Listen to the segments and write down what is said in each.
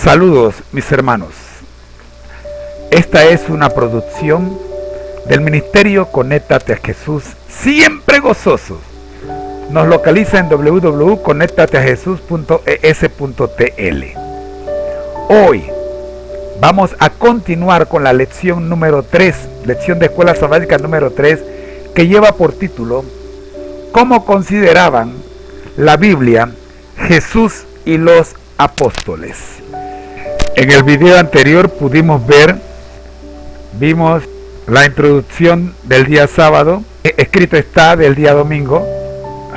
Saludos mis hermanos, esta es una producción del Ministerio Conéctate a Jesús, siempre gozosos. Nos localiza en www.conectateajesus.es.tl. Hoy vamos a continuar con la lección número 3, lección de escuela sabática número 3, que lleva por título ¿Cómo consideraban la Biblia Jesús y los apóstoles? En el video anterior vimos la introducción del día sábado, escrito está del día domingo,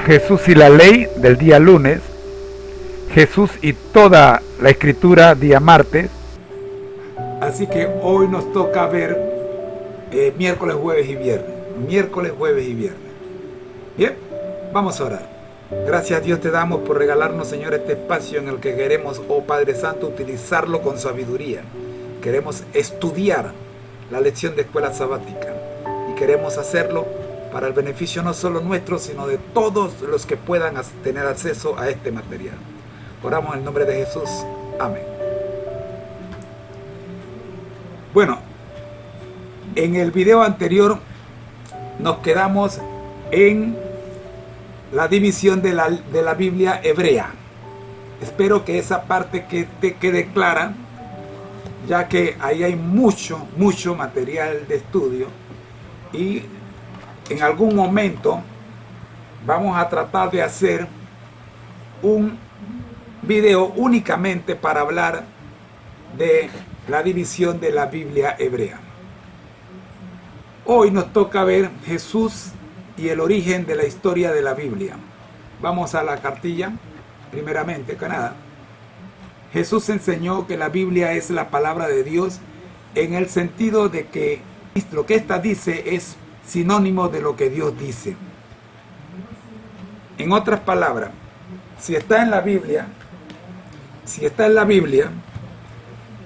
Jesús y la ley del día lunes, Jesús y toda la escritura día martes. Así que hoy nos toca ver miércoles, jueves y viernes. Bien, vamos a orar. Gracias a Dios te damos por regalarnos, Señor, este espacio en el que queremos, oh Padre Santo, utilizarlo con sabiduría. Queremos estudiar la lección de escuela sabática y queremos hacerlo para el beneficio no solo nuestro, sino de todos los que puedan tener acceso a este material. Oramos en el nombre de Jesús. Amén. Bueno, en el video anterior nos quedamos en la división de la Biblia hebrea. Espero que esa parte te quede clara, ya que ahí hay mucho material de estudio y en algún momento vamos a tratar de hacer un video únicamente para hablar de la división de la Biblia hebrea. Hoy nos toca ver Jesús y el origen de la historia de la Biblia. Vamos a la cartilla, primeramente que nada. Jesús enseñó que la Biblia es la palabra de Dios en el sentido de que lo que ésta dice es sinónimo de lo que Dios dice. En otras palabras, si está en la Biblia,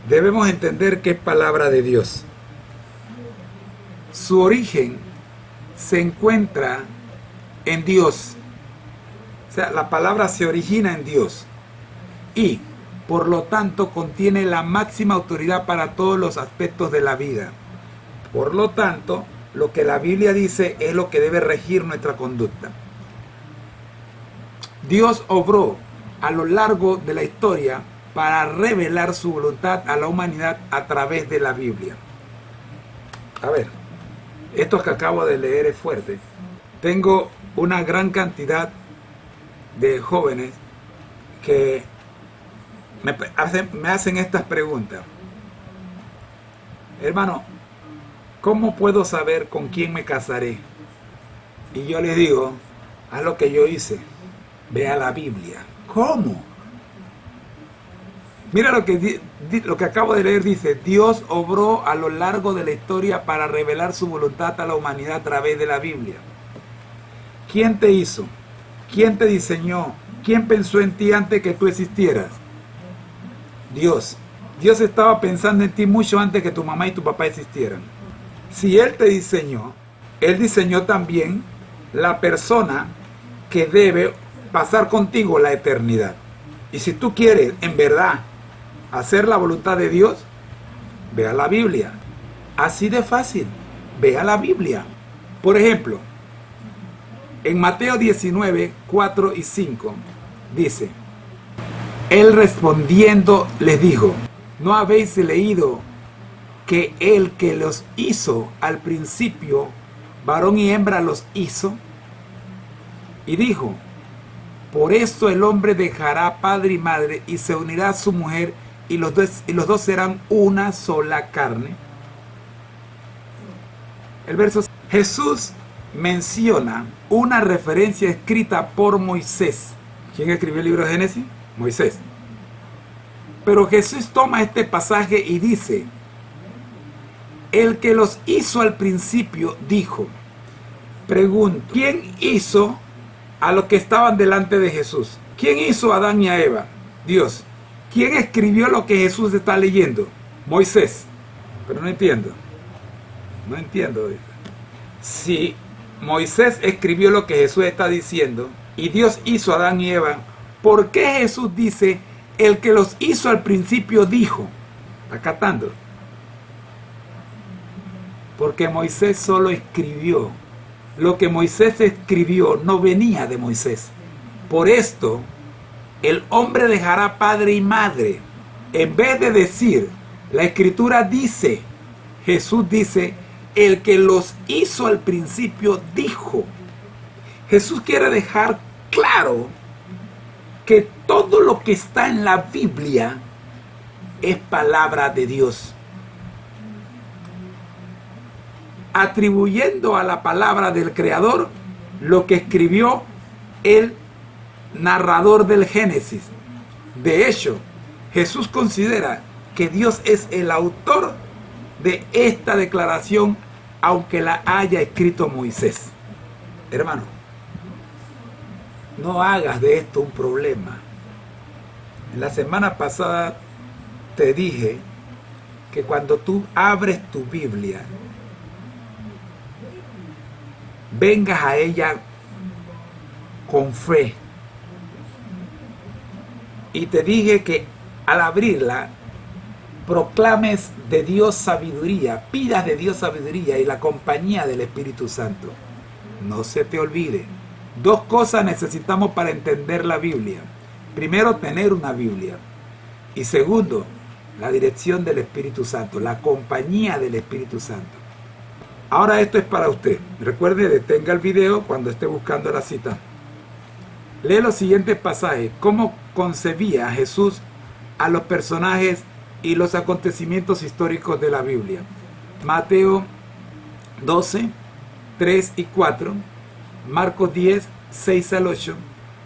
debemos entender que es palabra de Dios. Su origen se encuentra en Dios. O sea, la palabra se origina en Dios y por lo tanto contiene la máxima autoridad para todos los aspectos de la vida. Por lo tanto, lo que la Biblia dice es lo que debe regir nuestra conducta. Dios obró a lo largo de la historia para revelar su voluntad a la humanidad a través de la Biblia. A ver, esto que acabo de leer es fuerte. Tengo una gran cantidad de jóvenes que me hacen estas preguntas. Hermano, ¿cómo puedo saber con quién me casaré? Y yo les digo, haz lo que yo hice. Ve a la Biblia. ¿Cómo? Mira lo que acabo de leer, dice, Dios obró a lo largo de la historia para revelar su voluntad a la humanidad a través de la Biblia. ¿Quién te hizo? ¿Quién te diseñó? ¿Quién pensó en ti antes que tú existieras? Dios. Dios estaba pensando en ti mucho antes que tu mamá y tu papá existieran. Si Él te diseñó, Él diseñó también la persona que debe pasar contigo la eternidad. Y si tú quieres, en verdad, hacer la voluntad de Dios, ve a la Biblia. Así de fácil, ve a la Biblia. Por ejemplo, en Mateo 19, 4 y 5, dice, Él respondiendo les dijo, ¿no habéis leído que el que los hizo al principio, varón y hembra los hizo? Y dijo, por esto el hombre dejará padre y madre y se unirá a su mujer y los dos serán una sola carne. El verso, Jesús menciona una referencia escrita por Moisés. ¿Quién escribió el libro de Génesis? Moisés. Pero Jesús toma este pasaje y dice, el que los hizo al principio dijo, pregunto, ¿quién hizo a los que estaban delante de Jesús? ¿Quién hizo a Adán y a Eva? Dios. ¿Quién escribió lo que Jesús está leyendo? Moisés. Pero no entiendo. Si Moisés escribió lo que Jesús está diciendo y Dios hizo a Adán y Eva, ¿por qué Jesús dice El que los hizo al principio dijo, está catando, porque Moisés solo escribió. Lo que Moisés escribió no venía de Moisés. Por esto, el hombre dejará padre y madre. En vez de decir, la escritura dice, Jesús dice, el que los hizo al principio dijo. Jesús quiere dejar claro que todo lo que está en la Biblia es palabra de Dios, atribuyendo a la palabra del Creador lo que escribió el narrador del Génesis. De hecho, Jesús considera que Dios es el autor de esta declaración, aunque la haya escrito Moisés. Hermano, no hagas de esto un problema. En la semana pasada te dije que cuando tú abres tu Biblia, vengas a ella con fe. Y te dije que al abrirla, proclames de Dios sabiduría, pidas de Dios sabiduría y la compañía del Espíritu Santo. No se te olvide. Dos cosas necesitamos para entender la Biblia. Primero, tener una Biblia. Y segundo, la dirección del Espíritu Santo, la compañía del Espíritu Santo. Ahora esto es para usted. Recuerde, detenga el video cuando esté buscando la cita. Lee los siguientes pasajes. ¿Cómo concebía Jesús a los personajes y los acontecimientos históricos de la Biblia? Mateo 12, 3 y 4. Marcos 10, 6 al 8.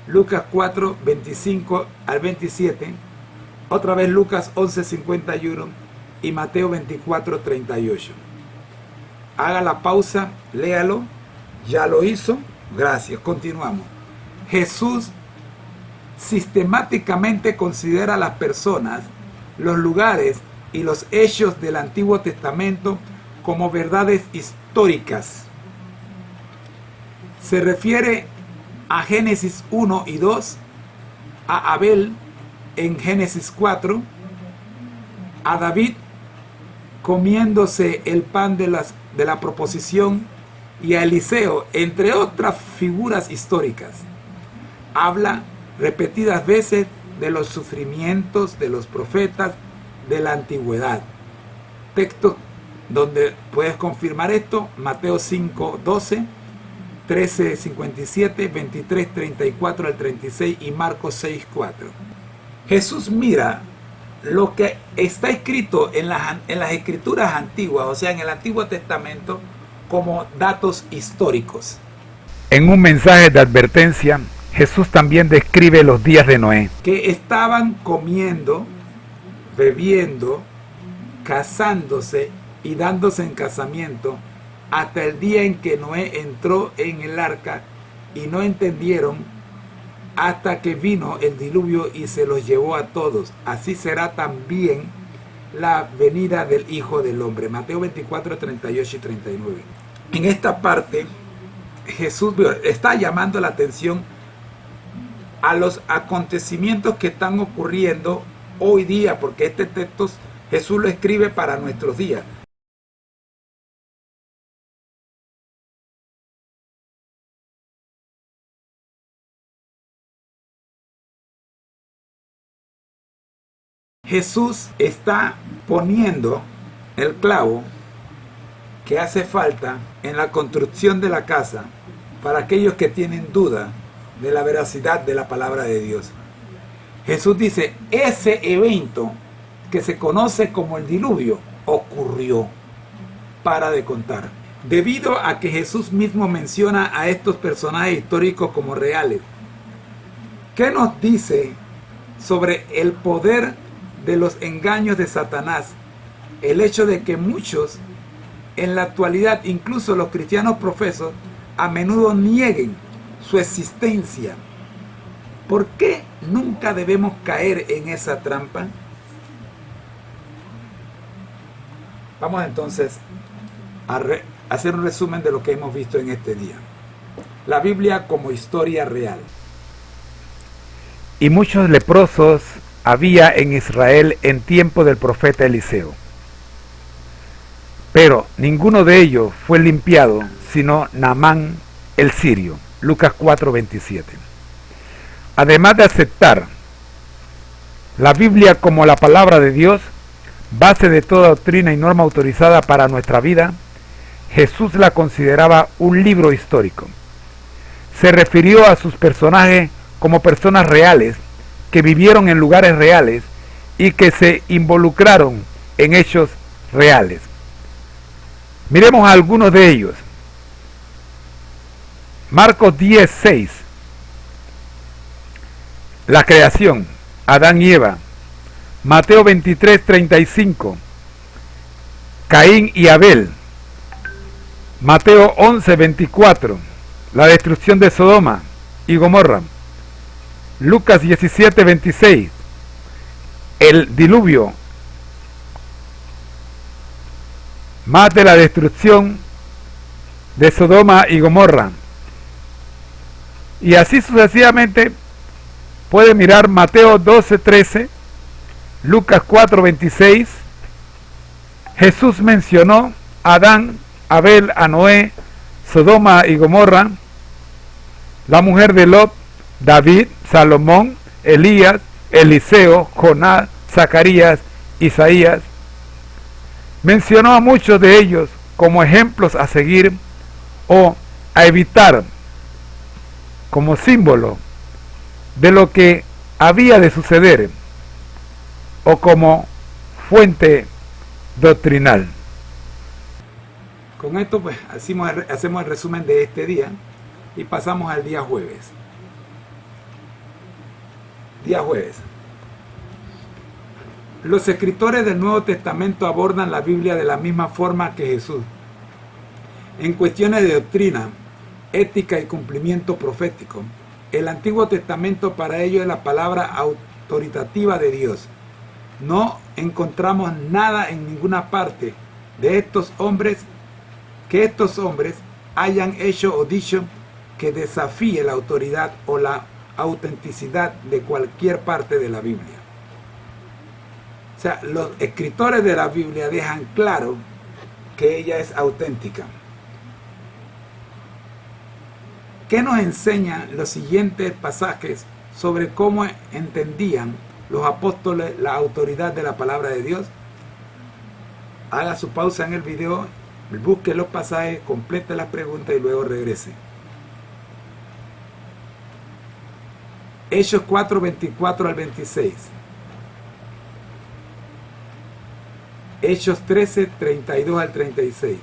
Lucas 4, 25 al 27. Otra vez Lucas 11, 51. Y Mateo 24, 38. Haga la pausa, léalo. ¿Ya lo hizo? Gracias. Continuamos. Jesús sistemáticamente considera a las personas, los lugares y los hechos del Antiguo Testamento como verdades históricas. Se refiere a Génesis 1 y 2, a Abel en Génesis 4, a David comiéndose el pan de la proposición y a Eliseo, entre otras figuras históricas. Habla repetidas veces de los sufrimientos de los profetas de la antigüedad. Textos donde puedes confirmar esto: Mateo 5, 12, 13, 57, 23, 34 al 36 y Marcos 6, 4. Jesús mira lo que está escrito en las escrituras antiguas, o sea, en el Antiguo Testamento, como datos históricos. En un mensaje de advertencia, Jesús también describe los días de Noé, que estaban comiendo, bebiendo, casándose y dándose en casamiento hasta el día en que Noé entró en el arca, y no entendieron hasta que vino el diluvio y se los llevó a todos. Así será también la venida del Hijo del Hombre. Mateo 24, 38 y 39. En esta parte, Jesús está llamando la atención a los acontecimientos que están ocurriendo hoy día, porque este texto Jesús lo escribe para nuestros días. Jesús está poniendo el clavo que hace falta en la construcción de la casa para aquellos que tienen duda de la veracidad de la palabra de Dios. Jesús dice, ese evento que se conoce como el diluvio ocurrió. Para de contar. Debido a que Jesús mismo menciona a estos personajes históricos como reales, ¿qué nos dice sobre el poder de los engaños de Satanás? El hecho de que muchos en la actualidad, incluso los cristianos profesos, a menudo nieguen su existencia. ¿Por qué nunca debemos caer en esa trampa? Vamos entonces a hacer un resumen de lo que hemos visto en este día. La Biblia como historia real. Y muchos leprosos había en Israel en tiempo del profeta Eliseo. Pero ninguno de ellos fue limpiado, sino Naamán el sirio. Lucas 4:27. Además de aceptar la Biblia como la palabra de Dios, base de toda doctrina y norma autorizada para nuestra vida, Jesús la consideraba un libro histórico. Se refirió a sus personajes como personas reales, que vivieron en lugares reales y que se involucraron en hechos reales. Miremos a algunos de ellos. Marcos 10:6. La creación, Adán y Eva. Mateo 23:35. Caín y Abel. Mateo 11:24. La destrucción de Sodoma y Gomorra. Lucas 17:26. El diluvio. Más de la destrucción de Sodoma y Gomorra. Y así sucesivamente puede mirar Mateo 12:13, Lucas 4:26. Jesús mencionó a Adán, Abel, a Noé, Sodoma y Gomorra, la mujer de Lot, David, Salomón, Elías, Eliseo, Jonás, Zacarías, Isaías. Mencionó a muchos de ellos como ejemplos a seguir o a evitar, como símbolo de lo que había de suceder o como fuente doctrinal. Con esto pues hacemos el resumen de este día y pasamos al día jueves. Día jueves. Los escritores del Nuevo Testamento abordan la Biblia de la misma forma que Jesús. En cuestiones de doctrina, ética y cumplimiento profético, el Antiguo Testamento para ellos es la palabra autoritativa de Dios. No encontramos nada en ninguna parte de estos hombres que estos hombres hayan hecho o dicho que desafíe la autoridad o la autenticidad de cualquier parte de la Biblia. O sea, los escritores de la Biblia dejan claro que ella es auténtica. ¿Qué nos enseñan los siguientes pasajes sobre cómo entendían los apóstoles la autoridad de la palabra de Dios? Haga su pausa en el video, busque los pasajes, complete las preguntas y luego regrese. Hechos 4:24 al 26. Hechos 13:32 al 36.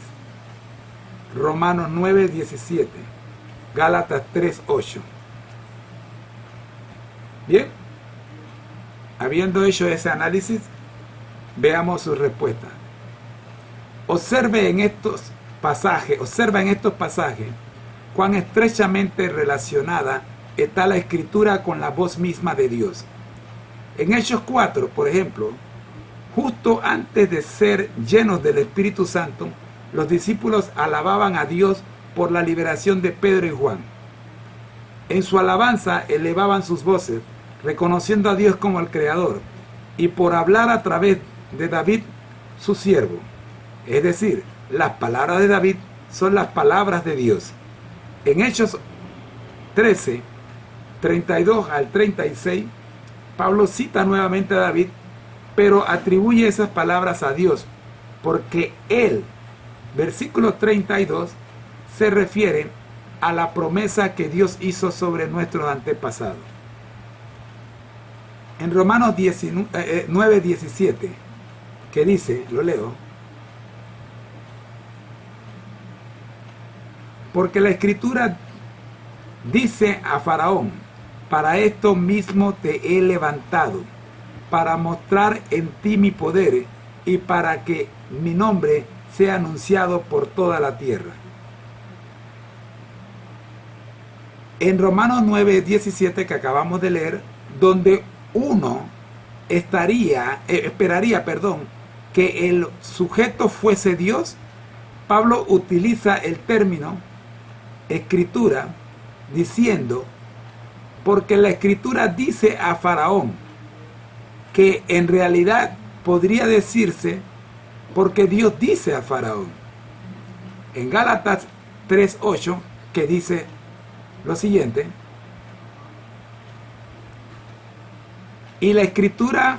Romanos 9:17. Gálatas 3:8. Bien, habiendo hecho ese análisis, veamos su respuesta. Observa en estos pasajes cuán estrechamente relacionada está la Escritura con la voz misma de Dios. En Hechos 4, por ejemplo, justo antes de ser llenos del Espíritu Santo, los discípulos alababan a Dios por la liberación de Pedro y Juan. En su alabanza elevaban sus voces, reconociendo a Dios como el Creador, y por hablar a través de David, su siervo. Es decir, las palabras de David son las palabras de Dios. En Hechos 13, 32 al 36, Pablo cita nuevamente a David, pero atribuye esas palabras a Dios, porque él, versículo 32, se refiere a la promesa que Dios hizo sobre nuestros antepasados. En Romanos 9:17, que dice, lo leo: porque la Escritura dice a Faraón: para esto mismo te he levantado, para mostrar en ti mi poder y para que mi nombre sea anunciado por toda la tierra. En Romanos 9:17 que acabamos de leer, donde uno esperaría que el sujeto fuese Dios, Pablo utiliza el término escritura diciendo, porque la Escritura dice a Faraón, que en realidad podría decirse porque Dios dice a Faraón. En Gálatas 3:8, que dice lo siguiente: y la Escritura,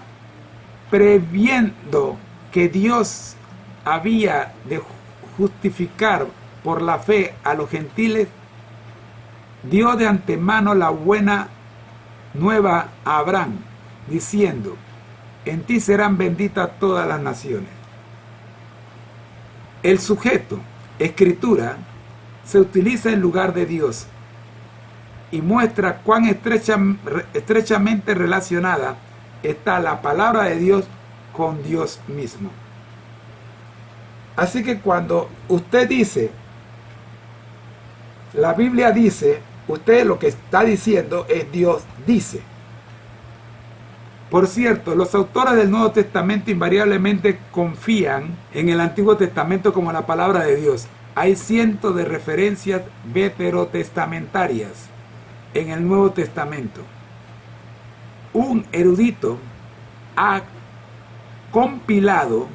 previendo que Dios había de justificar por la fe a los gentiles, dio de antemano la buena nueva a Abraham, diciendo: en ti serán benditas todas las naciones. El sujeto, Escritura, se utiliza en lugar de Dios y muestra cuán estrechamente relacionada está la palabra de Dios con Dios mismo. Así que cuando usted dice, la Biblia dice, usted lo que está diciendo es Dios dice. Por cierto, los autores del Nuevo Testamento invariablemente confían en el Antiguo Testamento como la palabra de Dios. Hay cientos de referencias veterotestamentarias en el Nuevo Testamento. Un erudito ha compilado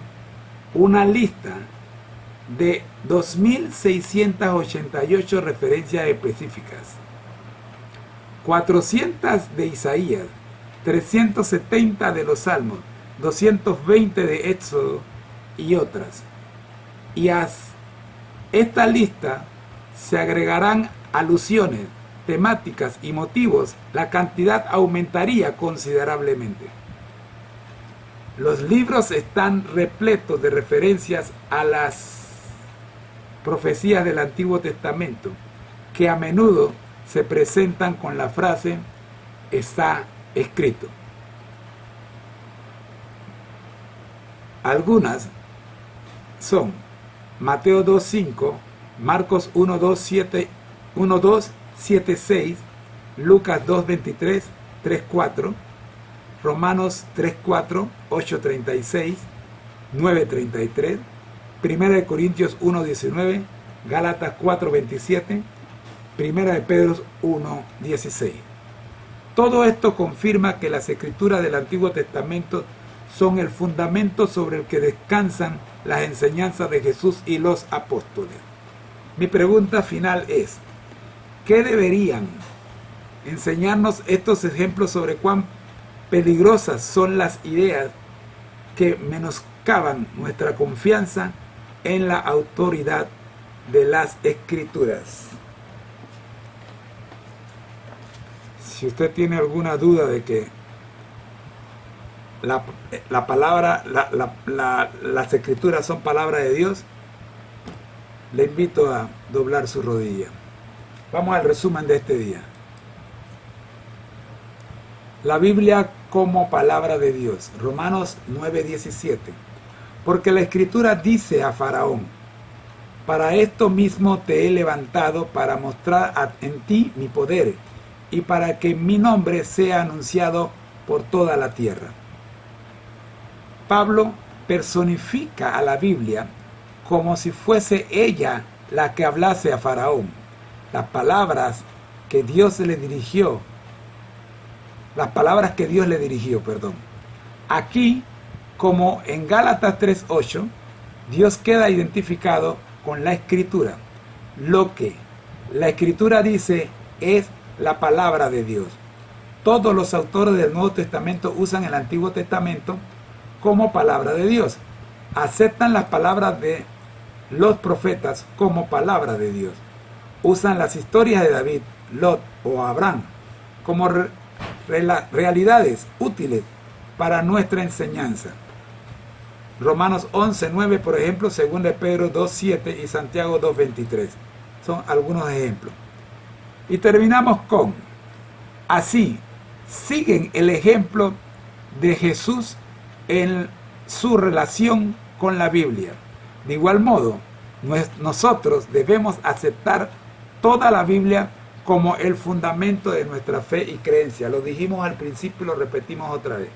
una lista de 2.688 referencias específicas, 400 de Isaías, 370 de los Salmos, 220 de Éxodo y otras. Y a esta lista se agregarán alusiones, temáticas y motivos. La cantidad aumentaría considerablemente. Los libros están repletos de referencias a las profecías del Antiguo Testamento, que a menudo se presentan con la frase está escrito. Algunas son Mateo 2:5, Marcos 1:2:7-6, Lucas 2:23, 3:4, Romanos 3:4, 8:36, 9:33, 1 Corintios 1:19, Gálatas 4:27, 1 Pedro 1:16. Todo esto confirma que las escrituras del Antiguo Testamento son el fundamento sobre el que descansan las enseñanzas de Jesús y los apóstoles. Mi pregunta final es: ¿qué deberían enseñarnos estos ejemplos sobre cuán peligrosas son las ideas que menoscaban nuestra confianza en la autoridad de las Escrituras? Si usted tiene alguna duda de que la palabra, las Escrituras son palabra de Dios, le invito a doblar su rodilla. Vamos al resumen de este día. La Biblia como palabra de Dios. Romanos 9:17. Porque la Escritura dice a Faraón: para esto mismo te he levantado, para mostrar en ti mi poder, y para que mi nombre sea anunciado por toda la tierra. Pablo personifica a la Biblia como si fuese ella la que hablase a Faraón. Las palabras que Dios le dirigió, Aquí, como en Gálatas 3:8, Dios queda identificado con la Escritura. Lo que la Escritura dice es la palabra de Dios. Todos los autores del Nuevo Testamento usan el Antiguo Testamento como palabra de Dios. Aceptan las palabras de los profetas como palabra de Dios. Usan las historias de David, Lot o Abraham como realidades útiles para nuestra enseñanza. Romanos 11:9, por ejemplo, 2 Pedro 2:7 y Santiago 2:23. Son algunos ejemplos. Y terminamos con: así, siguen el ejemplo de Jesús en su relación con la Biblia. De igual modo, nosotros debemos aceptar toda la Biblia como el fundamento de nuestra fe y creencia. Lo dijimos al principio y lo repetimos otra vez.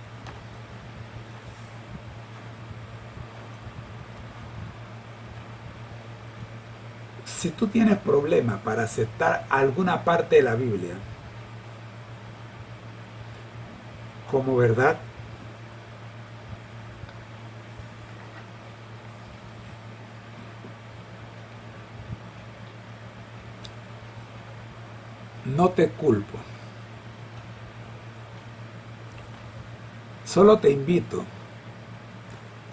Si tú tienes problemas para aceptar alguna parte de la Biblia como verdad, no te culpo. Solo te invito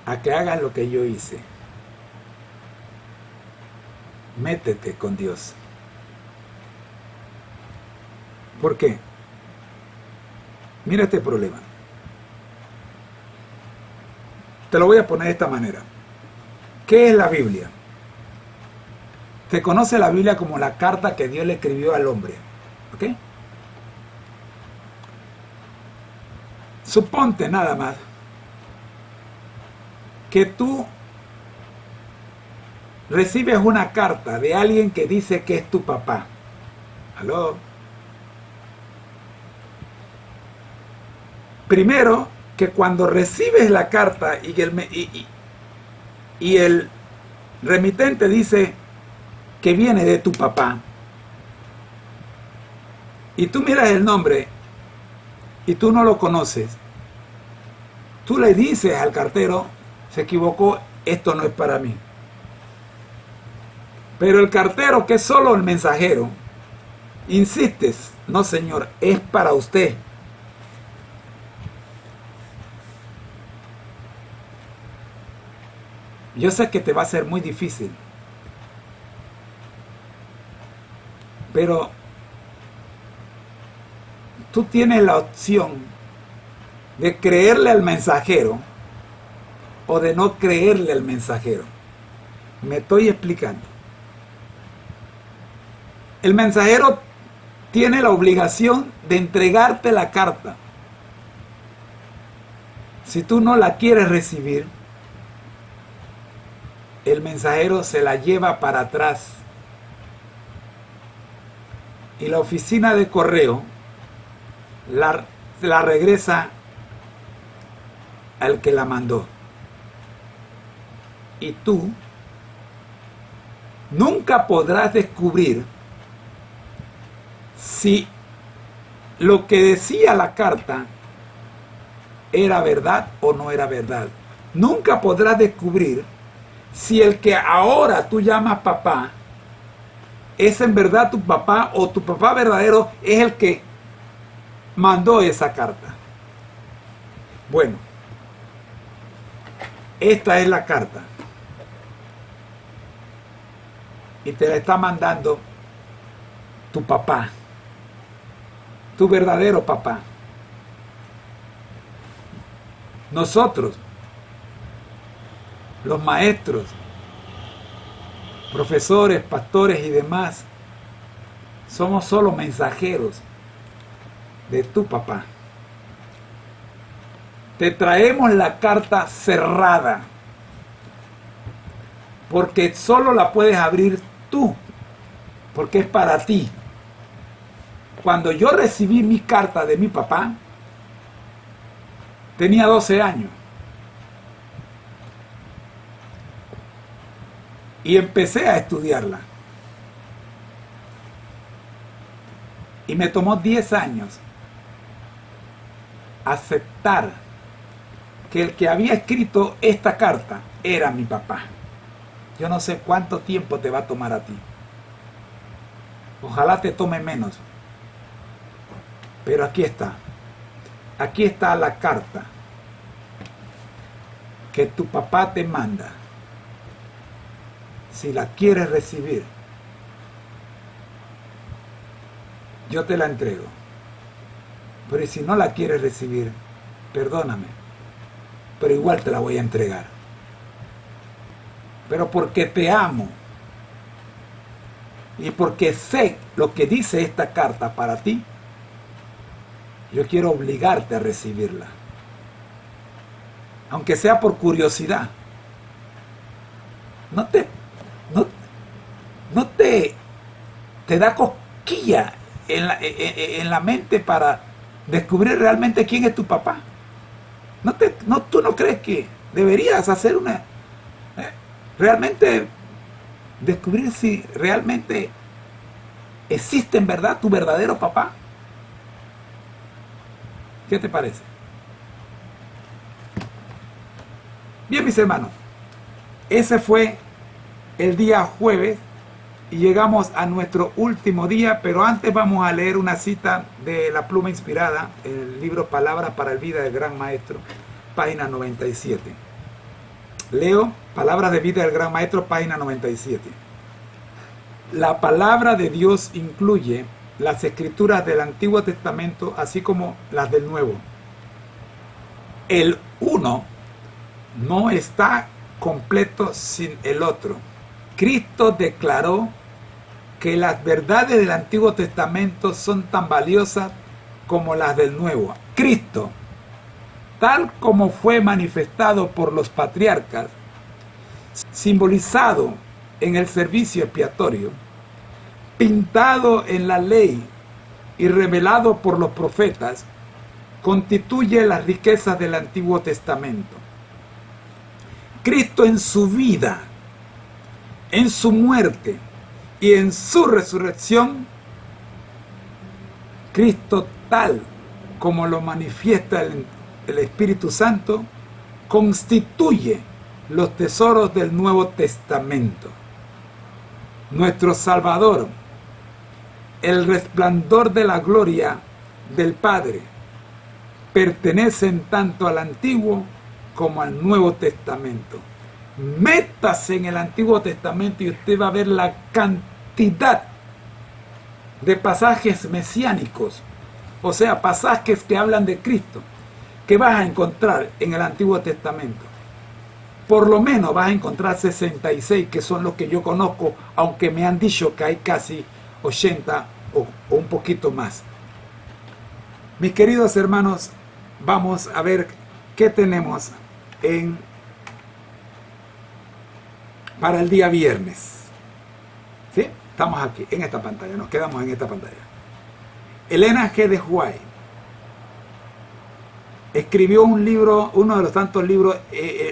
a que hagas lo que yo hice. Métete con Dios. ¿Por qué? Mira este problema. Te lo voy a poner de esta manera. ¿Qué es la Biblia? Se conoce la Biblia como la carta que Dios le escribió al hombre. ¿Ok? Suponte nada más que tú recibes una carta de alguien que dice que es tu papá. ¿Aló? Primero, que cuando recibes la carta y el remitente dice que viene de tu papá, y tú miras el nombre y tú no lo conoces, tú le dices al cartero, se equivocó, esto no es para mí. Pero el cartero, que es solo el mensajero, insistes, no señor, es para usted. Yo sé que te va a ser muy difícil, pero tú tienes la opción de creerle al mensajero o de no creerle al mensajero. Me estoy explicando. El mensajero tiene la obligación de entregarte la carta. Si tú no la quieres recibir, el mensajero se la lleva para atrás y la oficina de correo la regresa al que la mandó. Y tú nunca podrás descubrir si lo que decía la carta era verdad o no era verdad. Nunca podrás descubrir si el que ahora tú llamas papá es en verdad tu papá o tu papá verdadero es el que mandó esa carta. Bueno, esta es la carta y te la está mandando tu papá, tu verdadero papá. Nosotros, los maestros, profesores, pastores y demás, somos solo mensajeros de tu papá. Te traemos la carta cerrada, porque solo la puedes abrir tú, porque es para ti. Cuando yo recibí mi carta de mi papá, tenía 12 años. Y empecé a estudiarla. Y me tomó 10 años aceptar que el que había escrito esta carta era mi papá. Yo no sé cuánto tiempo te va a tomar a ti. Ojalá te tome menos. Pero aquí está. Aquí está la carta que tu papá te manda. Si la quieres recibir, yo te la entrego. Pero si no la quieres recibir, perdóname, pero igual te la voy a entregar. Pero porque te amo y porque sé lo que dice esta carta para ti, yo quiero obligarte a recibirla. Aunque sea por curiosidad. No te da cosquilla en la mente para descubrir realmente quién es tu papá. Tú no crees que deberías hacer realmente descubrir si realmente existe en verdad tu verdadero papá. ¿Qué te parece? Bien, mis hermanos, ese fue el día jueves y llegamos a nuestro último día, pero antes vamos a leer una cita de La Pluma Inspirada, el libro Palabras para el Vida del Gran Maestro, página 97. Leo Palabras de Vida del Gran Maestro, página 97. La palabra de Dios incluye las escrituras del Antiguo Testamento, así como las del Nuevo. El uno no está completo sin el otro. Cristo declaró que las verdades del Antiguo Testamento son tan valiosas como las del Nuevo. Cristo, tal como fue manifestado por los patriarcas, simbolizado en el servicio expiatorio, pintado en la ley y revelado por los profetas, constituye las riquezas del Antiguo Testamento. Cristo en su vida, en su muerte y en su resurrección, Cristo tal como lo manifiesta el Espíritu Santo, constituye los tesoros del Nuevo Testamento. Nuestro Salvador, el resplandor de la gloria del Padre, pertenecen tanto al Antiguo como al Nuevo Testamento. Métase en el Antiguo Testamento y usted va a ver la cantidad de pasajes mesiánicos, o sea, pasajes que hablan de Cristo, que vas a encontrar en el Antiguo Testamento. Por lo menos vas a encontrar 66, que son los que yo conozco, aunque me han dicho que hay casi 80 o un poquito más. Mis queridos hermanos, vamos a ver qué tenemos para el día viernes. ¿Sí? Estamos aquí, en esta pantalla, nos quedamos en esta pantalla. Elena G. de White escribió un libro, uno de los tantos libros,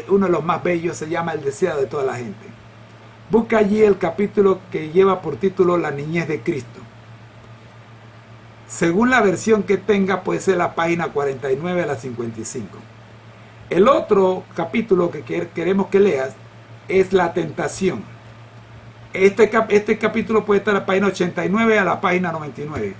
uno de los más bellos, se llama El deseo de toda la gente. Busca allí el capítulo que lleva por título La niñez de Cristo. Según la versión que tenga, puede ser la página 49 a la 55. El otro capítulo que queremos que leas es La tentación. Este capítulo puede estar a la página 89 a la página 99.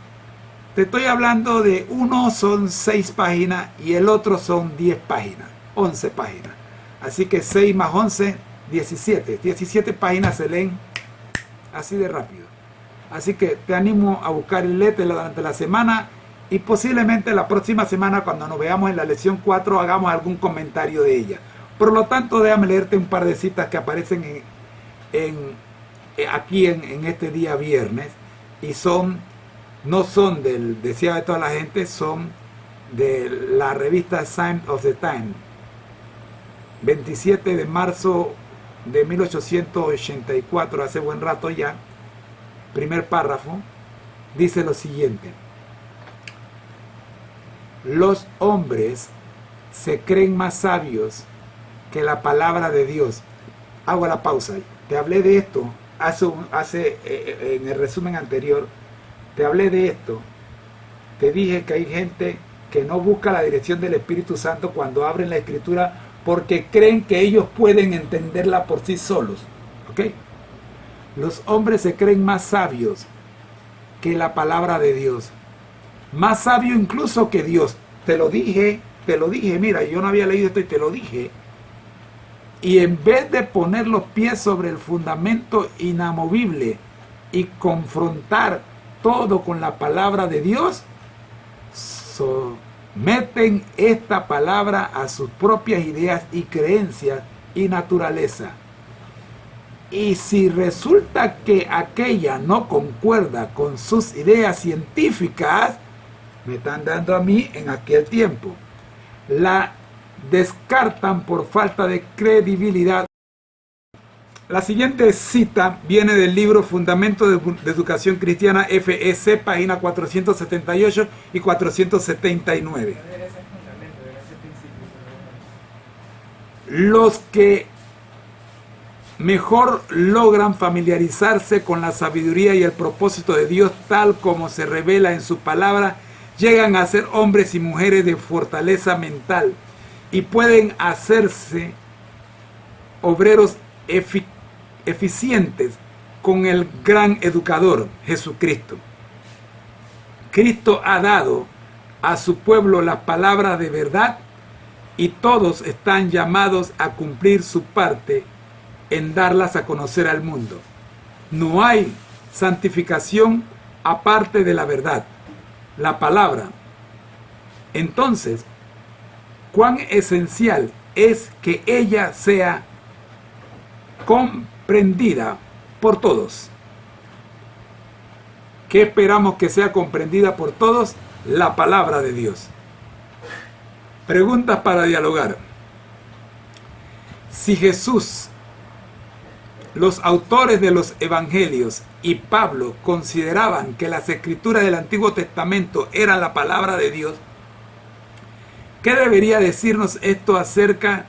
Te estoy hablando de uno son 6 páginas y el otro son 10 páginas, 11 páginas. Así que 6 más 11, 17. 17 páginas se leen así de rápido. Así que te animo a buscar el léetelo durante la semana y posiblemente la próxima semana, cuando nos veamos en la lección 4, hagamos algún comentario de ella. Por lo tanto, déjame leerte un par de citas que aparecen aquí en este día viernes y no son del deseo de toda la gente, son de la revista Sign of the Time, 27 de marzo de 1884, hace buen rato ya. Primer párrafo, dice lo siguiente: los hombres se creen más sabios que la palabra de Dios. Hago la pausa. Te hablé de esto en el resumen anterior. Te hablé de esto. Te dije que hay gente que no busca la dirección del Espíritu Santo cuando abren la Escritura porque creen que ellos pueden entenderla por sí solos. ¿Ok? Los hombres se creen más sabios que la palabra de Dios. Más sabio incluso que Dios. Te lo dije. Mira, yo no había leído esto y te lo dije. Y en vez de poner los pies sobre el fundamento inamovible y confrontar todo con la palabra de Dios, someten esta palabra a sus propias ideas y creencias y naturaleza. Y si resulta que aquella no concuerda con sus ideas científicas, me están dando a mí en aquel tiempo, la descartan por falta de credibilidad. La siguiente cita viene del libro Fundamento de Educación Cristiana, FEC, página 478 y 479. Los que mejor logran familiarizarse con la sabiduría y el propósito de Dios tal como se revela en su palabra, llegan a ser hombres y mujeres de fortaleza mental y pueden hacerse obreros eficientes con el gran educador, Jesucristo. Cristo ha dado a su pueblo la palabra de verdad y todos están llamados a cumplir su parte en darlas a conocer al mundo. No hay santificación aparte de la verdad, la palabra. Entonces, cuán esencial es que ella sea comprendida por todos. ¿Qué esperamos que sea comprendida por todos? La palabra de Dios. Preguntas para dialogar. Si Jesús, los autores de los evangelios y Pablo consideraban que las escrituras del Antiguo Testamento eran la palabra de Dios, ¿qué debería decirnos esto acerca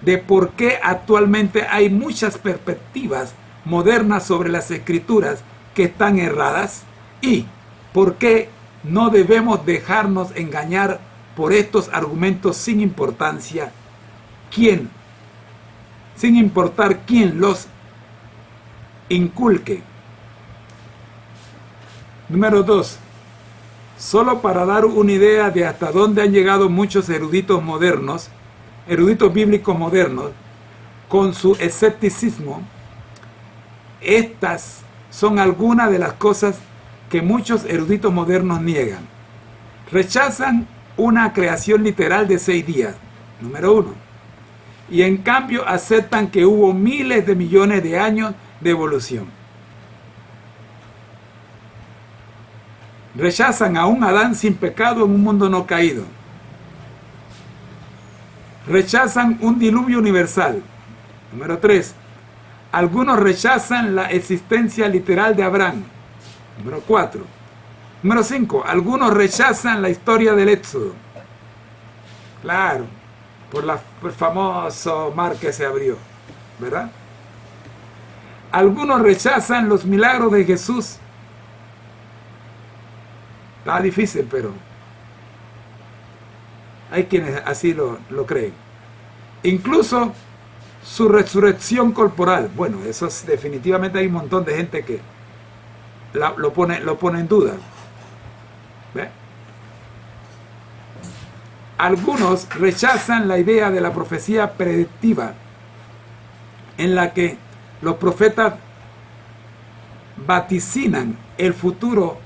de por qué actualmente hay muchas perspectivas modernas sobre las escrituras que están erradas? ¿Y por qué no debemos dejarnos engañar por estos argumentos sin importancia? Sin importar quién los inculque. Número 2. Solo para dar una idea de hasta dónde han llegado muchos eruditos modernos, eruditos bíblicos modernos, con su escepticismo, estas son algunas de las cosas que muchos eruditos modernos niegan. Rechazan una creación literal de 6 días, número 1, y en cambio aceptan que hubo miles de millones de años de evolución. Rechazan a un Adán sin pecado en un mundo no caído. Rechazan un diluvio universal. Número 3. Algunos rechazan la existencia literal de Abraham. Número 4. Número 5. Algunos rechazan la historia del Éxodo. Claro, por el famoso mar que se abrió, ¿verdad? Algunos rechazan los milagros de Jesús. Está difícil, pero hay quienes así lo creen. Incluso su resurrección corporal. Bueno, eso es, definitivamente hay un montón de gente que lo pone en duda. ¿Ve? Algunos rechazan la idea de la profecía predictiva, en la que los profetas vaticinan el futuro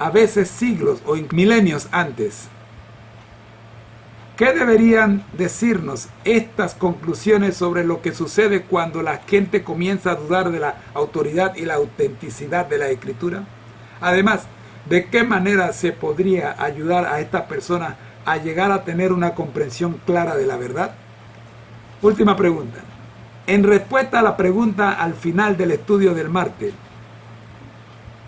a veces siglos o milenios antes. ¿Qué deberían decirnos estas conclusiones sobre lo que sucede cuando la gente comienza a dudar de la autoridad y la autenticidad de la Escritura? Además, ¿de qué manera se podría ayudar a estas personas a llegar a tener una comprensión clara de la verdad? Última pregunta. En respuesta a la pregunta al final del estudio del martes,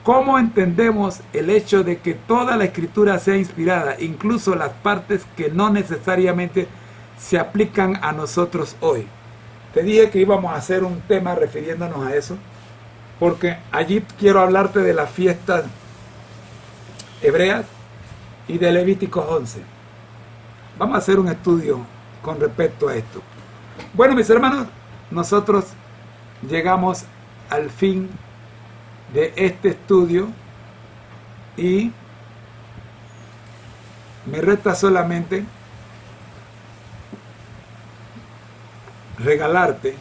¿cómo entendemos el hecho de que toda la Escritura sea inspirada, incluso las partes que no necesariamente se aplican a nosotros hoy? Te dije que íbamos a hacer un tema refiriéndonos a eso, porque allí quiero hablarte de las fiestas hebreas y de Levíticos 11. Vamos a hacer un estudio con respecto a esto. Bueno, mis hermanos, nosotros llegamos al fin de este estudio y me resta solamente regalarte,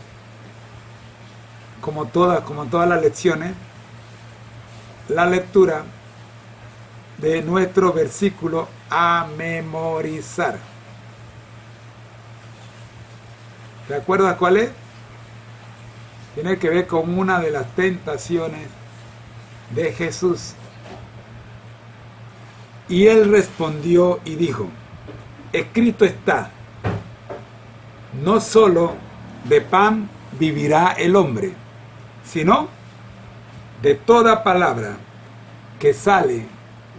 como todas las lecciones, la lectura de nuestro versículo a memorizar. ¿Te acuerdas cuál es? Tiene que ver con una de las tentaciones de Jesús. Y él respondió y dijo: escrito está, no solo de pan vivirá el hombre, sino de toda palabra que sale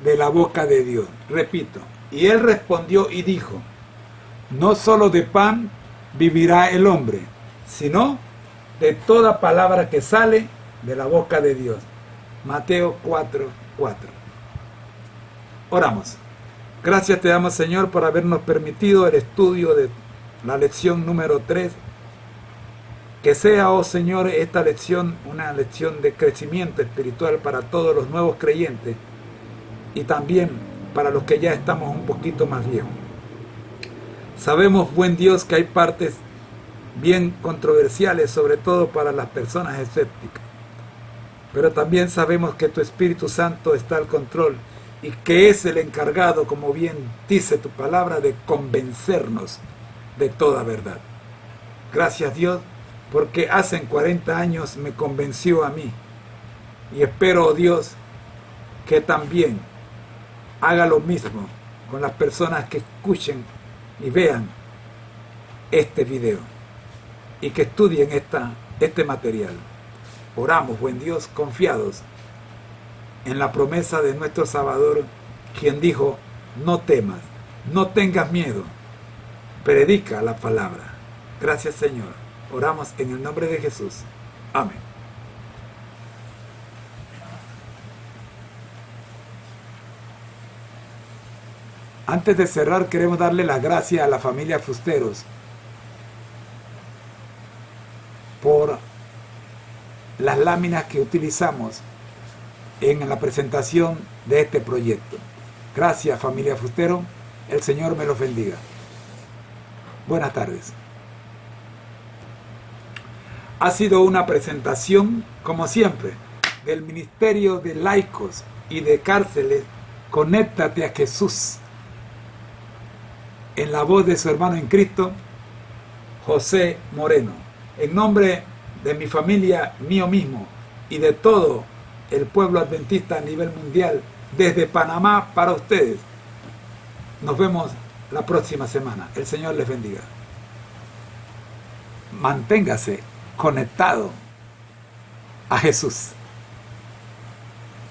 de la boca de Dios. Repito, y él respondió y dijo: no solo de pan vivirá el hombre, sino de toda palabra que sale de la boca de Dios. Mateo 4:4. Oramos. Gracias te damos, Señor, por habernos permitido el estudio de la lección número 3 Que sea, oh Señor, esta lección una lección de crecimiento espiritual para todos los nuevos creyentes y también para los que ya estamos un poquito más viejos. Sabemos, buen Dios, que hay partes bien controversiales, sobre todo para las personas escépticas. Pero también sabemos que tu Espíritu Santo está al control y que es el encargado, como bien dice tu palabra, de convencernos de toda verdad. Gracias, Dios, porque hace 40 años me convenció a mí. Y espero, oh Dios, que también haga lo mismo con las personas que escuchen y vean este video y que estudien este material. Oramos, buen Dios, confiados en la promesa de nuestro Salvador, quien dijo: no temas, no tengas miedo, predica la palabra. Gracias, Señor. Oramos en el nombre de Jesús. Amén. Antes de cerrar, queremos darle las gracias a la familia Fusteros por las láminas que utilizamos en la presentación de este proyecto. Gracias, familia Fustero. El Señor me los bendiga. Buenas tardes. Ha sido una presentación, como siempre, del Ministerio de Laicos y de Cárceles Conéctate a Jesús, en la voz de su hermano en Cristo, José Moreno. En nombre de mi familia, mío mismo y de todo el pueblo adventista a nivel mundial, desde Panamá para ustedes. Nos vemos la próxima semana. El Señor les bendiga. Manténgase conectado a Jesús.